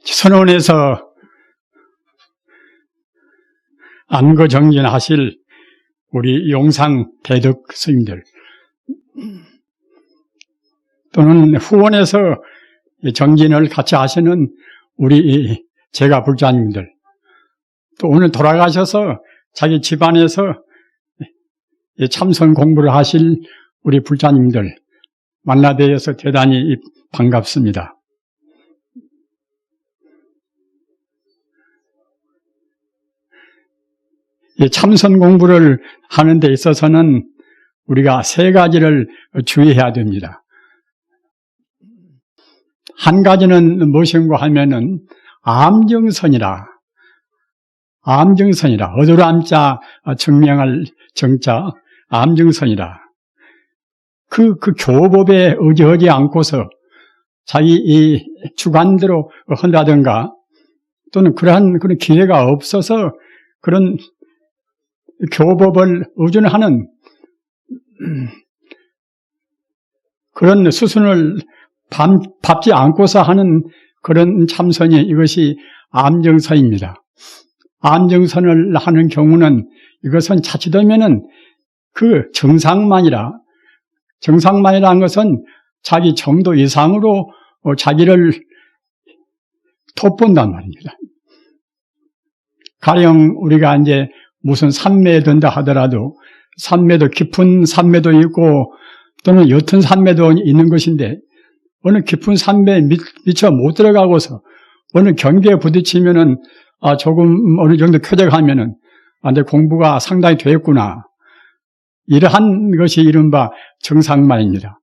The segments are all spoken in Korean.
선원에서 안거정진하실 우리 용상 대덕 스님들 또는 후원에서 정진을 같이 하시는 우리 제가 불자님들 또 오늘 돌아가셔서 자기 집안에서 참선 공부를 하실 우리 불자님들 만나뵈어서 대단히 반갑습니다. 참선 공부를 하는 데 있어서는 우리가 세 가지를 주의해야 됩니다. 한 가지는 무엇인가 하면은 암정선이라, 어두람자 증명할 정자, 암정선이라. 그 교법에 의지하지 않고서 자기 이 주관대로 한다든가 또는 그런 기회가 없어서 그런 교법을 의존하는 그런 수순을 밟지 않고서 하는 그런 참선이 이것이 암정선입니다. 암정선을 하는 경우는 이것은 자칫하면은 그 정상만이라는 것은 자기 정도 이상으로 자기를 돋본단 말입니다. 가령 우리가 이제 무슨 산매에 든다 하더라도 산매도 깊은 산매도 있고 또는 옅은 산매도 있는 것인데 어느 깊은 산매에 미처 못 들어가고서 어느 경계에 부딪히면은 조금 어느 정도 쾌적하면은 내 공부가 상당히 됐구나. 이러한 것이 이른바 정상만입니다.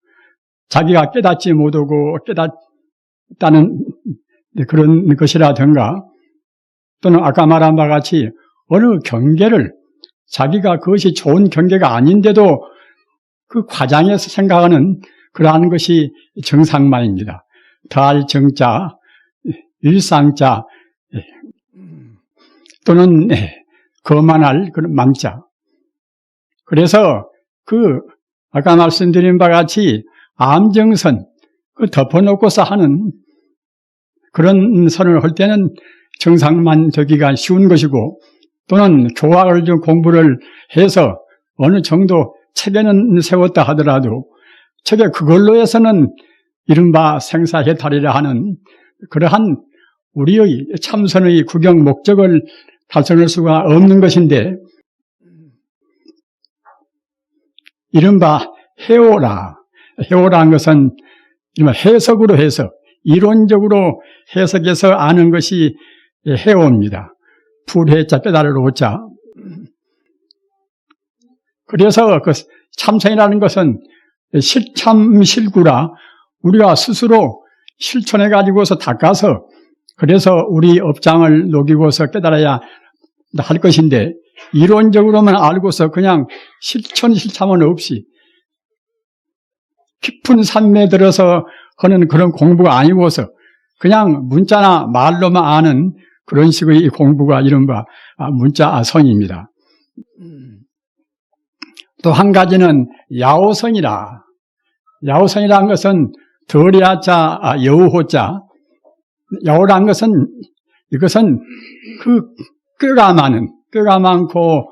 자기가 깨닫지 못하고 깨닫다는 그런 것이라든가 또는 아까 말한 바와 같이 어느 경계를 자기가 그것이 좋은 경계가 아닌데도 그 과장해서 생각하는 그러한 것이 정상만입니다. 더할 정자, 일상자 또는 거만할 그런 만자. 그래서 아까 말씀드린 바와 같이 암정선, 덮어놓고서 하는 그런 선을 할 때는 정상만 되기가 쉬운 것이고 또는 교학을 좀 공부를 해서 어느 정도 책에는 세웠다 하더라도 책에 그걸로 해서는 이른바 생사해탈이라 하는 그러한 우리의 참선의 구경 목적을 달성할 수가 없는 것인데 이른바 해오라는 것은 이른바 해석으로 해서 이론적으로 해석해서 아는 것이 해오입니다. 풀해자 깨달을 오자. 그래서 그 참선이라는 것은 실참실구라 우리가 스스로 실천해 가지고서 닦아서 그래서 우리 업장을 녹이고서 깨달아야 할 것인데 이론적으로만 알고서 그냥 실천은 없이 깊은 산매에 들어서 하는 그런 공부가 아니고서 그냥 문자나 말로만 아는 그런 식의 공부가 이른바 문자선입니다. 또 한 가지는 야오선이라. 야오선이라는 것은 덜야자 여우호자. 야오라는 것은 이것은 그 꾀가 많고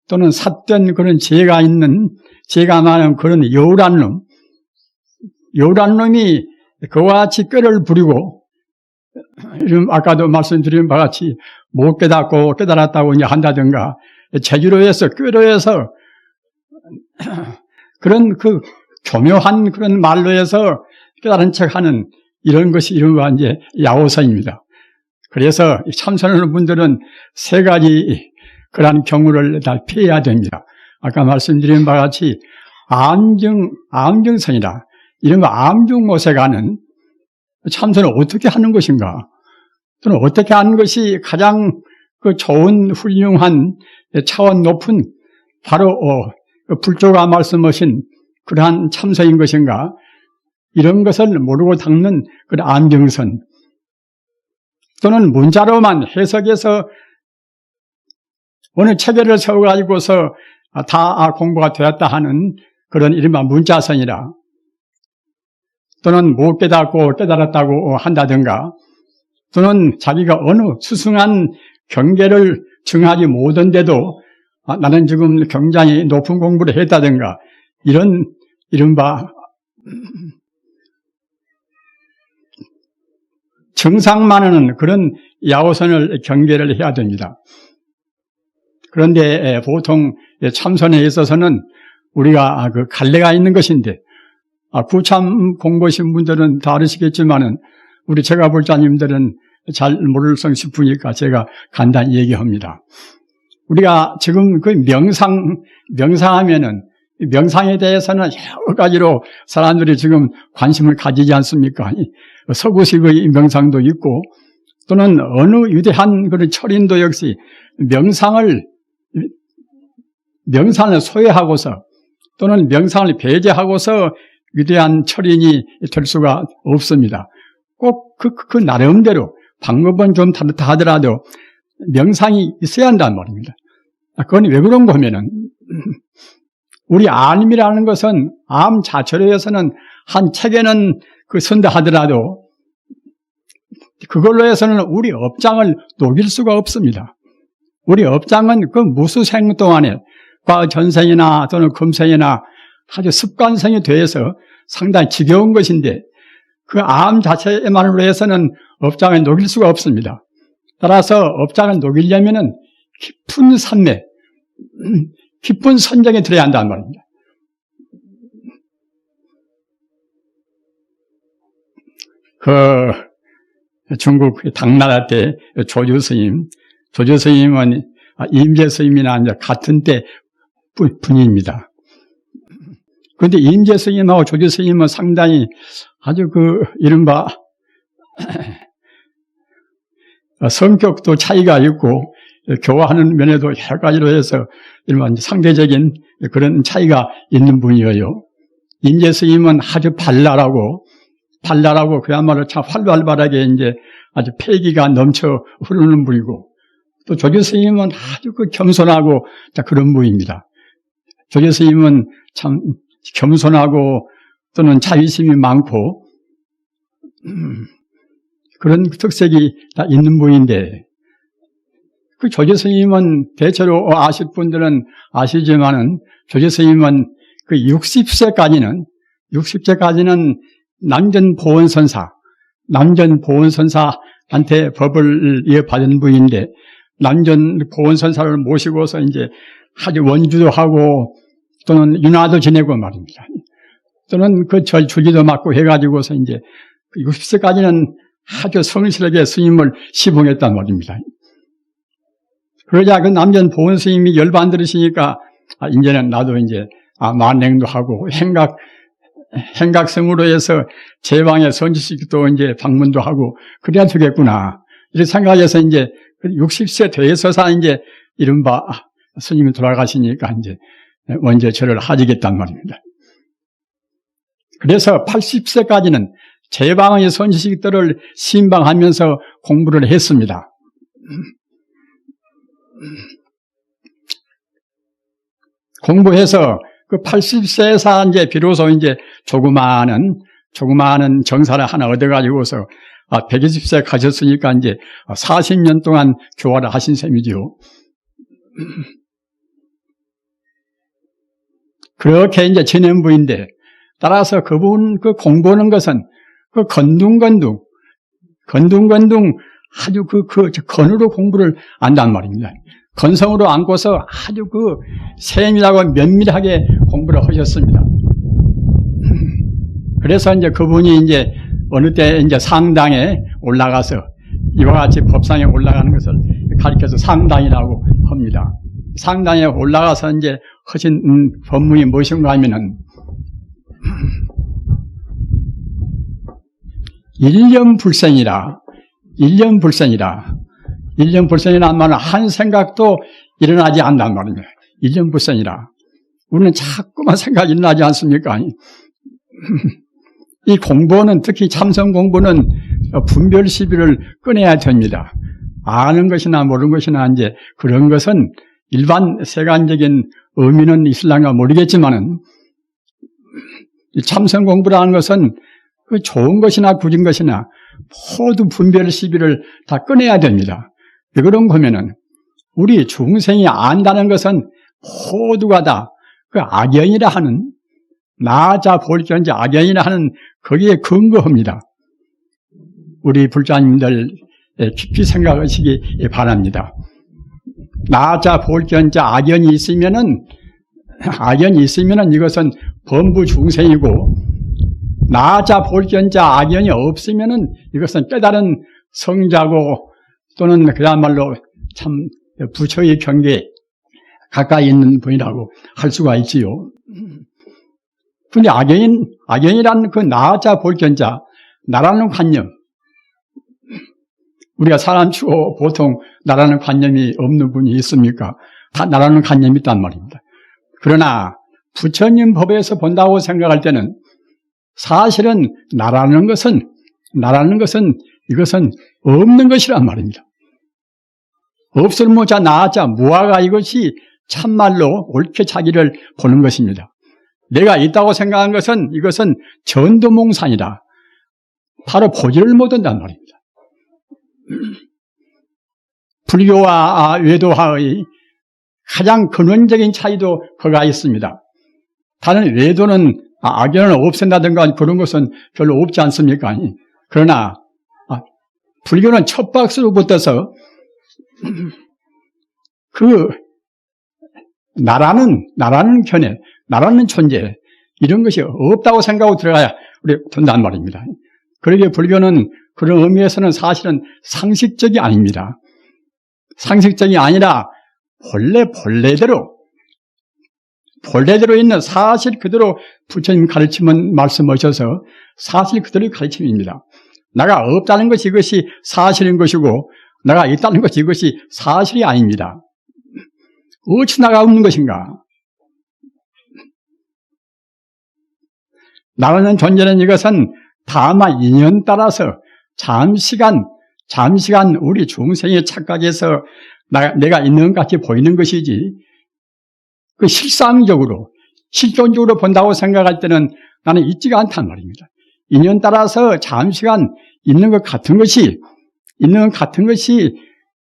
또는 삿된 그런 죄가 많은 그런 여우라는 놈이 그와 같이 꾀를 부리고 아까도 말씀드린 바와 같이 못 깨닫고 깨달았다고 이제 한다든가 재주로 해서 꾀로 해서 그런 그 교묘한 그런 말로 해서 깨달은 척하는 이런 것이 이른바 이제 야오선입니다. 그래서 참선하는 분들은 세 가지 그러한 경우를 다 피해야 됩니다. 아까 말씀드린 바와 같이 암정선이라 이른바 암중못에 가는 참선을 어떻게 하는 것인가 또는 어떻게 하는 것이 가장 그 좋은 훌륭한 차원 높은 바로 불조가 말씀하신 그러한 참선인 것인가 이런 것을 모르고 닦는 그런 암정선 또는 문자로만 해석해서 어느 체계를 세워가지고서 다 공부가 되었다 하는 그런 이른바 문자선이라 또는 못 깨닫고 깨달았다고 한다든가, 또는 자기가 어느 수승한 경계를 증하지 못한데도 나는 지금 굉장히 높은 공부를 했다든가, 이런 이른바 정상만은 그런 야오선을 경계를 해야 됩니다. 그런데 보통 참선에 있어서는 우리가 그 갈래가 있는 것인데, 구참 공부하신 분들은 다 아시겠지만은 우리 제가 볼자님들은 잘 모를성 싶으니까 제가 간단히 얘기합니다. 우리가 지금 그 명상하면은 명상에 대해서는 여러 가지로 사람들이 지금 관심을 가지지 않습니까? 서구식의 명상도 있고, 또는 어느 위대한 그런 철인도 역시 명상을 소외하고서 또는 명상을 배제하고서 위대한 철인이 될 수가 없습니다. 꼭 그 나름대로 방법은 좀 다르다 하더라도 명상이 있어야 한단 말입니다. 그건 왜 그런가 하면은, 우리 암이라는 것은 암 자체로 해서는 한 책에는 쓴다 하더라도 그걸로 해서는 우리 업장을 녹일 수가 없습니다. 우리 업장은 그 무수생 동안에 전생이나 또는 금생이나 아주 습관성이 돼서 상당히 지겨운 것인데, 그 암 자체만으로 해서는 업장을 녹일 수가 없습니다. 따라서 업장을 녹이려면은 깊은 산매, 깊은 선정에 들어야 한다는 말입니다. 중국 당나라 때 조주 스님은 임재 스님이나 같은 때 분입니다. 그런데 임재 스님하고 조주 스님은 상당히 아주 이른바 성격도 차이가 있고 교화하는 면에도 여러 가지로 해서 이른바 상대적인 그런 차이가 있는 분이에요. 임재 스님은 아주 발랄하고 그야말로 참 활발하게 아주 패기가 넘쳐 흐르는 분이고, 또 조주 스님은 아주 겸손하고 그런 분입니다. 조주 스님은 참 겸손하고 또는 자비심이 많고 그런 특색이 다 있는 분인데, 그 조주 스님은 대체로 아실 분들은 아시지만은 조주 스님은 60세까지는 남전보원선사한테 법을 이어받은 분인데, 남전보원선사를 모시고서 아주 원주도 하고 또는 윤화도 지내고 말입니다. 또는 줄기도 맡고 해가지고서 60세까지는 아주 성실하게 스님을 시봉했단 말입니다. 그러자 그 남전보원 스님이 열반 들으시니까, 이제는 나도 만행도 하고 행각성으로 해서 제방의 선지식도 방문도 하고 그래야 되겠구나, 이렇게 생각해서 60세 되어서서 이른바 스님이 돌아가시니까 먼저 절을 하시겠단 말입니다. 그래서 80세까지는 제방의 선지식들을 신방하면서 공부를 했습니다. 공부해서 80세에서 비로소 조그마한 정사를 하나 얻어가지고서 120세 가셨으니까 40년 동안 교화를 하신 셈이죠. 그렇게 지낸 분인데, 따라서 그분 공부하는 것은 건둥건둥 아주 건으로 공부를 안단 말입니다. 건성으로 안고서 아주 세밀하고 면밀하게 공부를 하셨습니다. 그래서 그분이 어느 때 상당에 올라가서 이와 같이 법상에 올라가는 것을 가리켜서 상당이라고 합니다. 상당에 올라가서 하신 법문이 무엇인가 하면은, 일념불생이라 말은 한 생각도 일어나지 않는단 말입니다. 일념불생이라. 우리는 자꾸만 생각이 일어나지 않습니까? 이 공부는, 특히 참선 공부는 분별 시비를 꺼내야 됩니다. 아는 것이나 모르는 것이나 그런 것은 일반 세간적인 의미는 있을랑가 모르겠지만은, 이 참선 공부라는 것은 그 좋은 것이나 굳은 것이나 모두 분별 시비를 다 꺼내야 됩니다. 왜 그런 거면은 우리 중생이 안다는 것은 모두가 다 그 악연이라 하는 나자 볼견자 악연이라 하는 거기에 근거합니다. 우리 불자님들 깊이 생각하시기 바랍니다. 나자 볼견자 악연이 있으면은 이것은 범부 중생이고 나자 볼견자 악연이 없으면은 이것은 깨달은 성자고 또는 그야말로 참 부처의 경계에 가까이 있는 분이라고 할 수가 있지요. 근데 악연이라는 그 나자 볼견자, 나라는 관념. 우리가 사람 치고 보통 나라는 관념이 없는 분이 있습니까? 다 나라는 관념이 있단 말입니다. 그러나 부처님 법에서 본다고 생각할 때는 사실은 나라는 것은 이것은 없는 것이란 말입니다. 없을모자 나자 무아가 이것이 참말로 옳게 자기를 보는 것입니다. 내가 있다고 생각한 것은 이것은 전도몽산이다. 바로 보지를 못한단 말입니다. 불교와 외도와의 가장 근원적인 차이도 그가 있습니다. 다른 외도는 악연을 없앤다든가 그런 것은 별로 없지 않습니까? 그러나 불교는 첫 박수부터서 그 나라는 견해, 나라는 존재 이런 것이 없다고 생각하고 들어가야 우리 된단 말입니다. 그러기에 불교는 그런 의미에서는 사실은 상식적이 아닙니다. 상식적이 아니라 본래대로 있는 사실 그대로 부처님 가르침은 말씀하셔서 사실 그대로의 가르침입니다. 나가 없다는 것이 이것이 사실인 것이고 나가 있다는 것이 이것이 사실이 아닙니다. 어찌 나가 없는 것인가? 나라는 존재는 이것은 다만 인연 따라서 잠시간 우리 중생의 착각에서 내가 있는 것 같이 보이는 것이지 그 실상적으로 실존적으로 본다고 생각할 때는 나는 있지가 않단 말입니다. 인연 따라서 잠시간 있는 것 같은 것이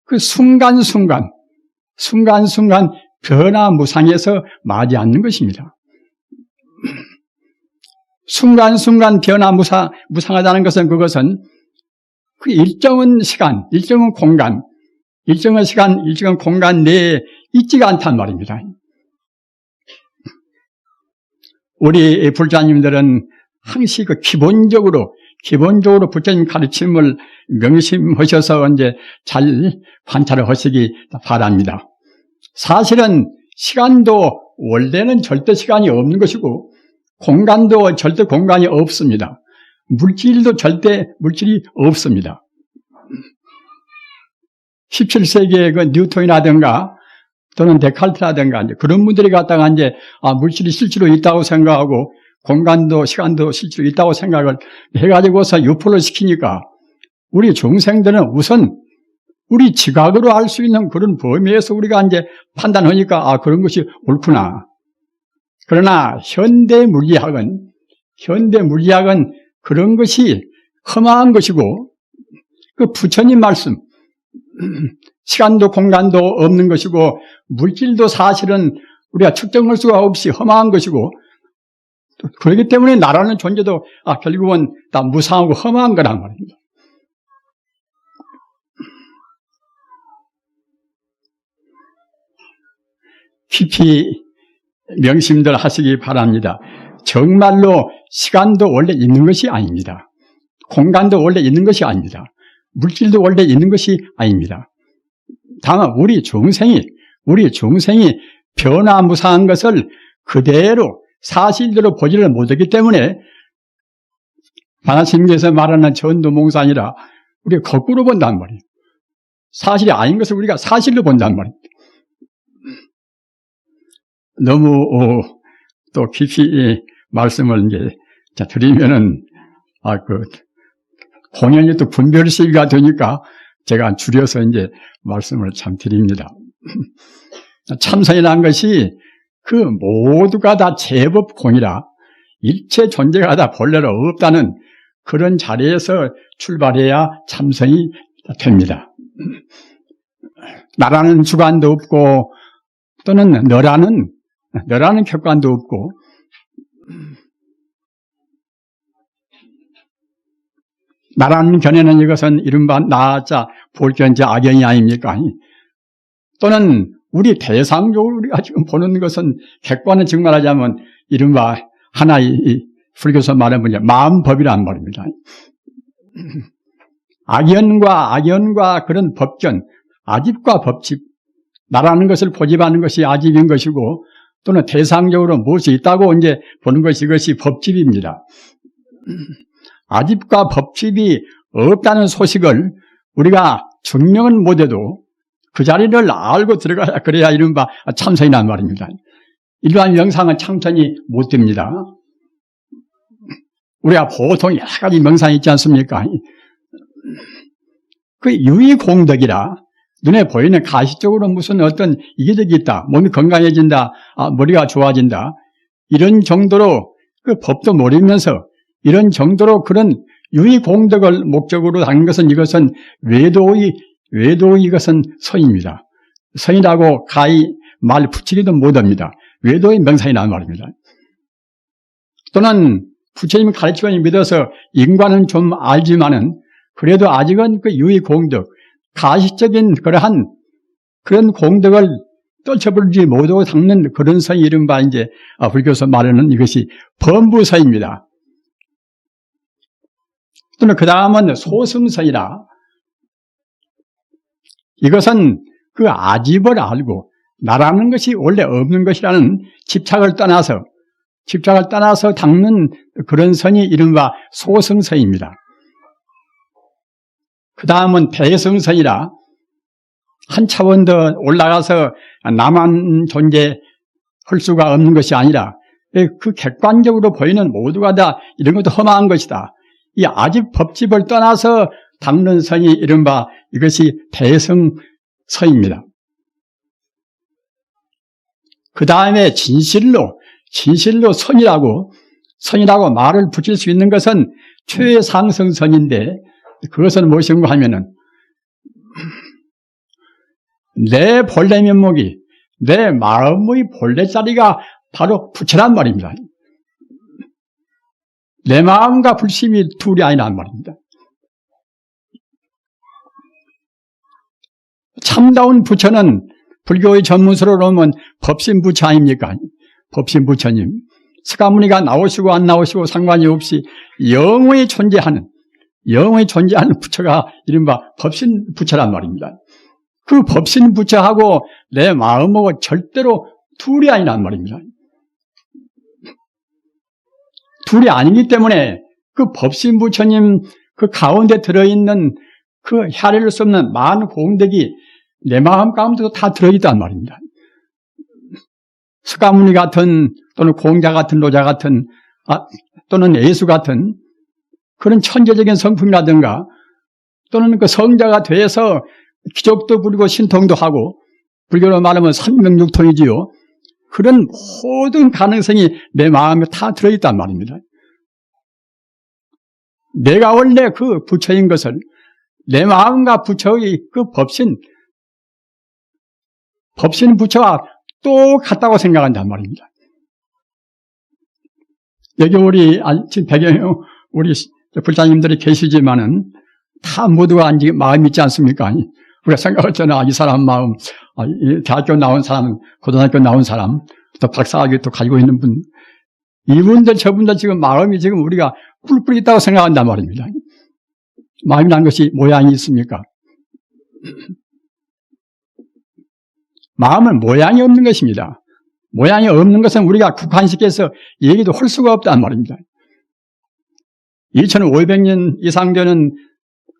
그 순간순간 변화무상에서 마지 않는 것입니다. 순간순간 변화무상하다는 것은 그것은 그 일정한 시간, 일정한 공간, 일정한 시간, 일정한 공간 내에 있지가 않단 말입니다. 우리 불자님들은 항시 그 기본적으로 부처님 가르침을 명심하셔서 이제 잘 관찰을 하시기 바랍니다. 사실은 시간도 원래는 절대 시간이 없는 것이고 공간도 절대 공간이 없습니다. 물질도 절대 물질이 없습니다. 17세기에 그 뉴턴이라든가 또는 데카르트라든가 이제 그런 분들이 갖다가 이제 물질이 실제로 있다고 생각하고 공간도 시간도 실제로 있다고 생각을 해가지고서 유포를 시키니까 우리 중생들은 우선 우리 지각으로 알 수 있는 그런 범위에서 우리가 이제 판단하니까 그런 것이 옳구나. 그러나 현대 물리학은 그런 것이 험한 것이고 그 부처님 말씀 시간도 공간도 없는 것이고 물질도 사실은 우리가 측정할 수가 없이 험한 것이고 그렇기 때문에 나라는 존재도 결국은 다 무상하고 험한 거란 말입니다. 깊이 명심들 하시기 바랍니다. 정말로 시간도 원래 있는 것이 아닙니다. 공간도 원래 있는 것이 아닙니다. 물질도 원래 있는 것이 아닙니다. 다만 우리 중생이 변화무상한 것을 그대로 사실대로 보지를 못하기 때문에 반야심경에서 말하는 전도몽산이라 우리가 거꾸로 본단 말이에요. 사실이 아닌 것을 우리가 사실로 본단 말이에요. 너무 또 깊이 말씀을 이제 드리면은 공연이 또 분별 시기가 되니까 제가 줄여서 이제 말씀을 참 드립니다. 참선이라는 것이 그 모두가 다 제법공이라 일체 존재가 다 본래로 없다는 그런 자리에서 출발해야 참선이 됩니다. 나라는 주관도 없고 또는 너라는 객관도 없고 나라는 견해는 이것은 이른바 나자 볼견제 악연이 아닙니까? 또는 우리 대상적으로 우리가 지금 보는 것은 객관은 정말 하자면 이른바 하나의 불교에서 말하면 마음법이란 말입니다. 악연과 그런 법견, 아집과 법집, 나라는 것을 고집하는 것이 아집인 것이고 또는 대상적으로 무엇이 있다고 이제 보는 것이 이것이 법집입니다. 아집과 법집이 없다는 소식을 우리가 증명은 못해도 그 자리를 알고 들어가야 그래야 이른바 참선이란 말입니다. 일반 명상은 참선이 못 됩니다. 우리가 보통 여러 가지 명상이 있지 않습니까? 그 유의공덕이라 눈에 보이는 가시적으로 무슨 어떤 이기적이 있다, 몸이 건강해진다, 머리가 좋아진다 이런 정도로 그 법도 모르면서 이런 정도로 그런 유의공덕을 목적으로 하는 것은 이것은 외도의 이것은 선입니다. 선이라고 가히 말 붙이기도 못합니다. 외도의 명상이라는 말입니다. 또는 부처님 가르침을 믿어서 인과는 좀 알지만은 그래도 아직은 그 유의공덕, 가시적인 그러한 그런 공덕을 떨쳐버리지 못하고 닦는 그런 선이 이른바 이제 불교에서 말하는 이것이 범부선입니다. 또는 그 다음은 소승선이라 이것은 그 아집을 알고 나라는 것이 원래 없는 것이라는 집착을 떠나서 닦는 그런 선이 이른바 소승선입니다. 그 다음은 대승선이라 한 차원 더 올라가서 나만 존재할 수가 없는 것이 아니라 그 객관적으로 보이는 모두가 다 이런 것도 험한 것이다. 이 아집 법집을 떠나서 닦는 선이 이른바 이것이 대승선입니다. 그 다음에 진실로 선이라고 말을 붙일 수 있는 것은 최상승선인데 그것은 무엇인가 하면은 내 본래 면목이 내 마음의 본래 자리가 바로 부처란 말입니다. 내 마음과 불심이 둘이 아니란 말입니다. 참다운 부처는 불교의 전문서로 보면 법신부처 아닙니까? 법신부처님. 스가모니가 나오시고 안 나오시고 상관이 없이 영원히 존재하는 부처가 이른바 법신부처란 말입니다. 그 법신부처하고 내 마음하고 절대로 둘이 아니란 말입니다. 둘이 아니기 때문에 그 법신부처님 그 가운데 들어있는 그 헤아릴 수 없는 많은 공덕이 내 마음 가운데도 다 들어있단 말입니다. 스가모니 같은 또는 공자 같은 노자 같은 또는 예수 같은 그런 천재적인 성품이라든가 또는 그 성자가 돼서 기적도 부리고 신통도 하고 불교로 말하면 삼명육통이지요. 그런 모든 가능성이 내 마음에 다 들어있단 말입니다. 내가 원래 그 부처인 것을 내 마음과 부처의 그 법신 부처와 똑같다고 생각한단 말입니다. 여기 우리 지금 배경에 우리 불자님들이 계시지만은 다 모두가 마음이 있지 않습니까? 우리가 생각할 때는 이 사람 마음, 대학교 나온 사람, 고등학교 나온 사람, 또 박사학위 또 가지고 있는 분, 이분들 저분들 지금 마음이 지금 우리가 뿔뿔이 있다고 생각한단 말입니다. 마음이라는 것이 모양이 있습니까? 마음은 모양이 없는 것입니다. 모양이 없는 것은 우리가 국한시켜서 얘기도 할 수가 없단 말입니다. 2500년 이상 되는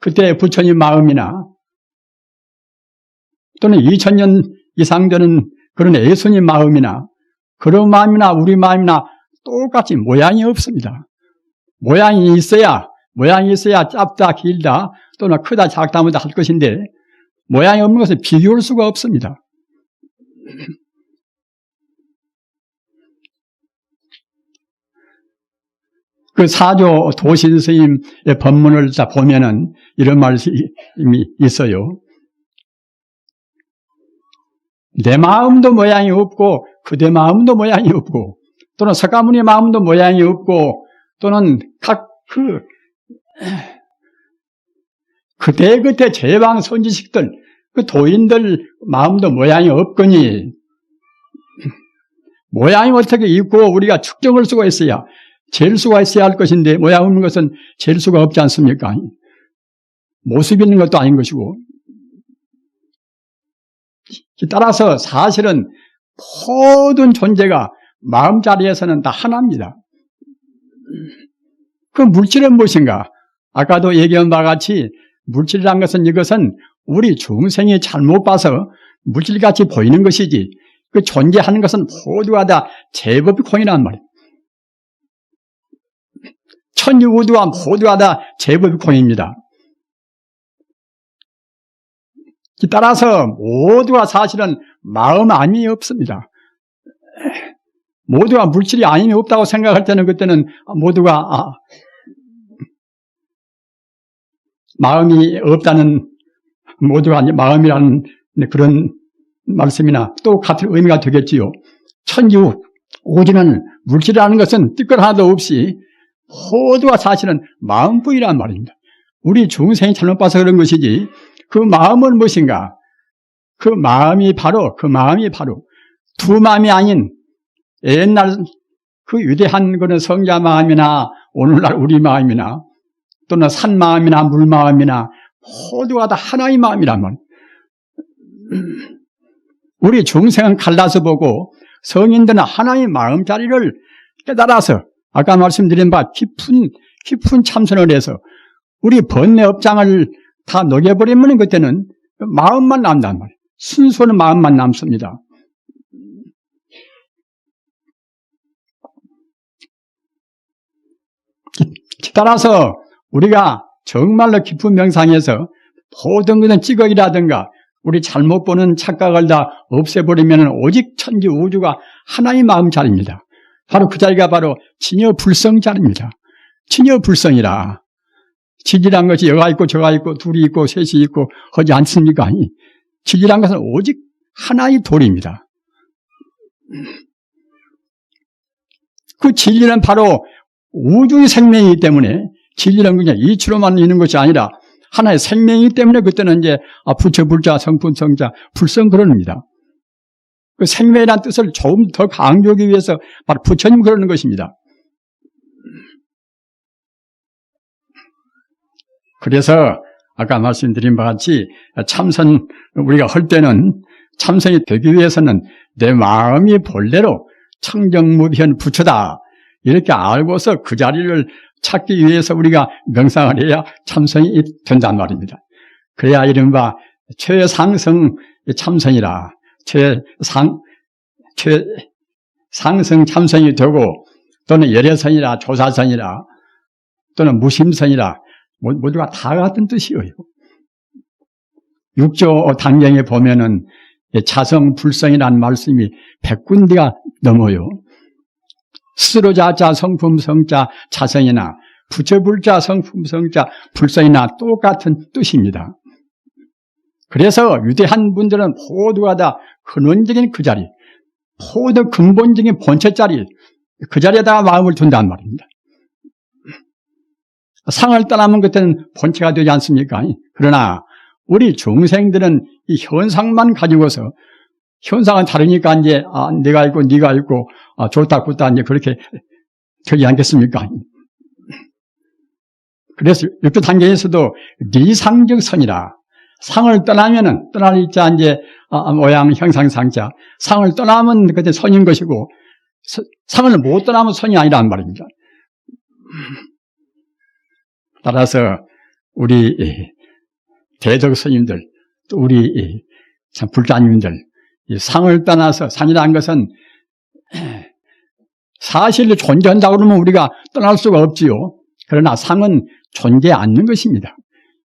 그때 부처님 마음이나 또는 2000년 이상 되는 그런 예수님 마음이나 그런 마음이나 우리 마음이나 똑같이 모양이 없습니다. 모양이 있어야 짧다 길다 또는 크다 작다 뭐다 할 것인데 모양이 없는 것을 비교할 수가 없습니다. 그 사조 도신 스님의 법문을 다 보면은 이런 말씀이 있어요. 내 마음도 모양이 없고 그대 마음도 모양이 없고 또는 석가모니 마음도 모양이 없고 또는 각 그때 제방 선지식들 그 도인들 마음도 모양이 없거니 모양이 어떻게 있고 우리가 측정할 수가 있어야 잴 수가 있어야 할 것인데 모양 없는 것은 잴 수가 없지 않습니까? 모습 있는 것도 아닌 것이고 따라서 사실은 모든 존재가 마음자리에서는 다 하나입니다. 그 물질은 무엇인가? 아까도 얘기한 바와 같이 물질이란 것은 이것은 우리 중생이 잘못 봐서 물질같이 보이는 것이지 그 존재하는 것은 모두가 다 제법이공이란 말이에요. 천지우주와 모두가 다 제법이공입니다. 따라서 모두가 사실은 마음 아님이 없습니다. 모두가 물질이 아님이 없다고 생각할 때는 그때는 모두가 마음이 없다는 모두가 마음이라는 그런 말씀이나 또 같은 의미가 되겠지요. 천지우주는 물질이라는 것은 띠끌 하나도 없이 모두가 사실은 마음뿐이란 말입니다. 우리 중생이 잘못 봐서 그런 것이지 그 마음은 무엇인가? 그 마음이 바로 두 마음이 아닌 옛날 그 위대한 그런 성자 마음이나 오늘날 우리 마음이나 또는 산 마음이나 물 마음이나 모두가 다 하나의 마음이란 말이에요. 우리 중생은 갈라서 보고 성인들은 하나의 마음자리를 깨달아서 아까 말씀드린 바 깊은 참선을 해서 우리 번뇌 업장을 다 녹여버리면 그때는 마음만 남단 말이에요. 순수한 마음만 남습니다. 따라서 우리가 정말로 깊은 명상에서 모든 것은 찌꺼기라든가 우리 잘못 보는 착각을 다 없애버리면 오직 천지 우주가 하나의 마음 자리입니다. 바로 그 자리가 바로 진여불성 자리입니다. 진여불성이라. 진리란 것이 여가 있고 저가 있고 둘이 있고 셋이 있고 하지 않습니까? 진리란 것은 오직 하나의 도리입니다. 그 진리는 바로 우주의 생명이기 때문에 진리는 그냥 이치로만 있는 것이 아니라 하나의 생명이기 때문에 그때는 이제 부처, 불자, 성품, 성자, 불성 그럽니다. 그 생명이라는 뜻을 조금 더 강조하기 위해서 바로 부처님 그러는 것입니다. 그래서 아까 말씀드린 바와 같이 참선 우리가 할 때는 참선이 되기 위해서는 내 마음이 본래로 청정무변 부처다 이렇게 알고서 그 자리를 찾기 위해서 우리가 명상을 해야 참선이 된단 말입니다. 그래야 이른바 최상승 참선이라 최상승 참선이 되고 또는 열애선이라 조사선이라 또는 무심선이라 모두가 다 같은 뜻이에요. 육조 단경에 보면은 자성 불성이라는 말씀이 100군데가 넘어요. 스스로자자 성품성자 자성이나 부처불자 성품성자 불성이나 똑같은 뜻입니다. 그래서 위대한 분들은 모두가 다 근원적인 그 자리, 모두 근본적인 본체 자리, 그 자리에다가 마음을 둔단 말입니다. 상을 떠나면 그때는 본체가 되지 않습니까? 그러나 우리 중생들은 이 현상만 가지고서 현상은 다르니까 이제 내가 있고 네가 있고 좋다 굿다 이제 그렇게 되지 않겠습니까? 그래서 육조 단계에서도 리상적 선이라 상을 떠나면은 떠날 있자 이제 모양 형상 상자 상을 떠나면 그때 선인 것이고 상을 못 떠나면 선이 아니란 말입니다. 따라서 우리 대덕 스님들 또 우리 참 불자님들 이 상을 떠나서 산이라는 것은 사실로 존재한다고 그러면 우리가 떠날 수가 없지요. 그러나 상은 존재 않는 것입니다.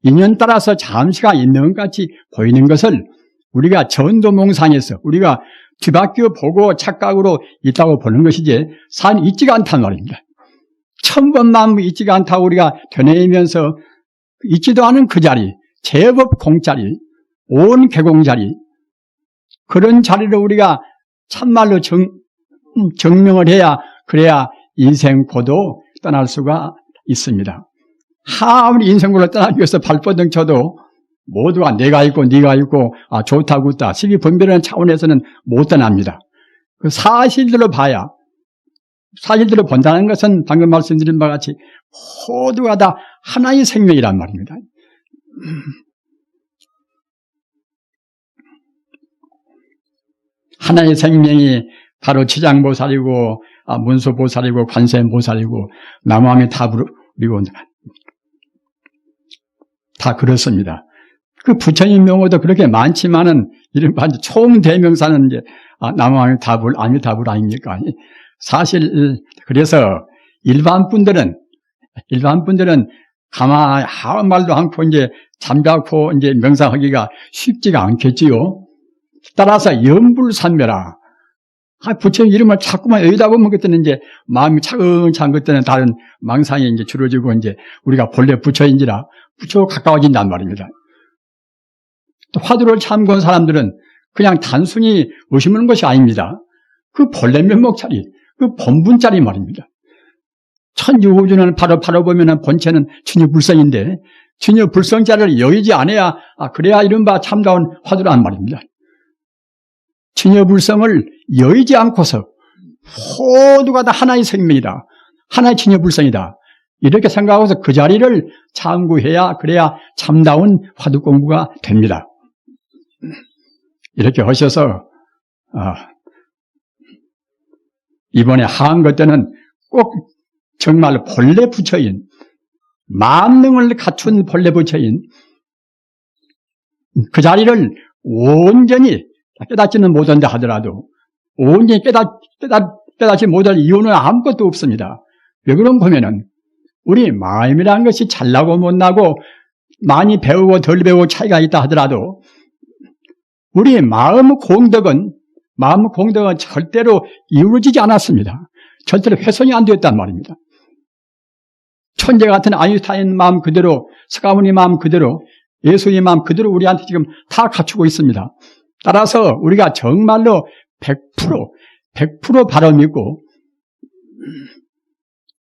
인연 따라서 잠시가 있는 것 같이 보이는 것을 우리가 전도몽상에서 우리가 뒤바뀌어 보고 착각으로 있다고 보는 것이지 산이 있지가 않단 말입니다. 천번 마음 있지가 않다고 우리가 되뇌이면서 있지도 않은 그 자리, 제법 공자리, 온 개공자리, 그런 자리를 우리가 참말로 증명을 해야, 그래야 인생고도 떠날 수가 있습니다. 아무리 인생고를 떠나기 위해서 발버둥 쳐도 모두가 내가 있고 네가 있고 좋다고 있다 시비 분별하는 차원에서는 못 떠납니다. 그 사실대로 봐야, 사실대로 본다는 것은 방금 말씀드린 바와 같이 모두가 다 하나의 생명이란 말입니다. 하나의 생명이 바로 지장보살이고 문수보살이고 관세음보살이고 나무아미타불이고 다 그렇습니다. 그 부처님 명호도 그렇게 많지만은 이른바 총대명사는 이제 나무아미타불, 아미타불 아닙니까? 사실 그래서 일반 분들은 가만히 아무 말도 않고 이제 잠자코 이제 명상하기가 쉽지가 않겠지요. 따라서 염불산매라. 부처님 이름을 자꾸만 여기다 보면 그때는 이제 마음이 차근차근 그때는 다른 망상이 이제 줄어지고 이제 우리가 본래 부처인지라 부처가 가까워진단 말입니다. 또 화두를 참고한 사람들은 그냥 단순히 의심하는 것이 아닙니다. 그 본래 면목자리, 그 본분자리 말입니다. 천지우주는 바로 보면은 본체는 진유불성인데 진유불성자를 여의지 않아야 그래야 이른바 참다운 화두란 말입니다. 진여불성을 여의지 않고서 모두가 다 하나의 생명이다, 하나의 진여불성이다 이렇게 생각하고서 그 자리를 참고해야 그래야 참다운 화두 공부가 됩니다. 이렇게 하셔서 이번에 하한 것 때는 꼭 정말 본래 부처인 만능을 갖춘 본래 부처인 그 자리를 온전히 깨닫지는 못한다 하더라도 온전히 깨닫지 못할 이유는 아무것도 없습니다. 왜 그런 보면은 우리 마음이라는 것이 잘나고 못나고 많이 배우고 덜 배우고 차이가 있다 하더라도 우리 마음 공덕은 절대로 이루어지지 않았습니다. 절대로 훼손이 안 되었단 말입니다. 천재 같은 아인슈타인 마음 그대로, 스가모니 마음 그대로, 예수의 마음 그대로 우리한테 지금 다 갖추고 있습니다. 따라서 우리가 정말로 100% 바로 믿고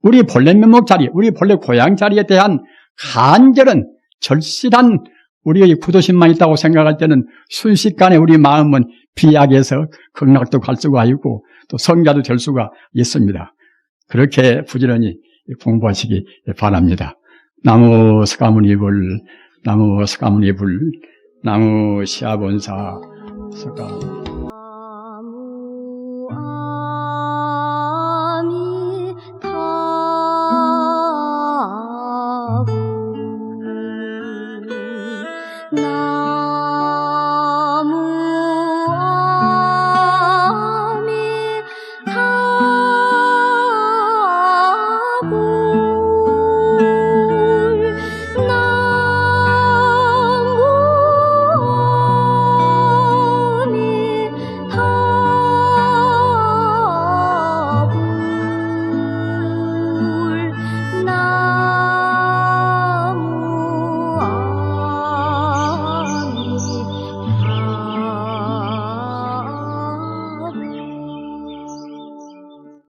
우리 본래 면목 자리, 우리 본래 고향 자리에 대한 간절한 절실한 우리의 구도심만 있다고 생각할 때는 순식간에 우리 마음은 비약에서 극락도 갈 수가 있고 또 성자도 될 수가 있습니다. 그렇게 부지런히 공부하시기 바랍니다. 나무 스가모니불, 나무 스가모니불, 나무 시아본사 스가모니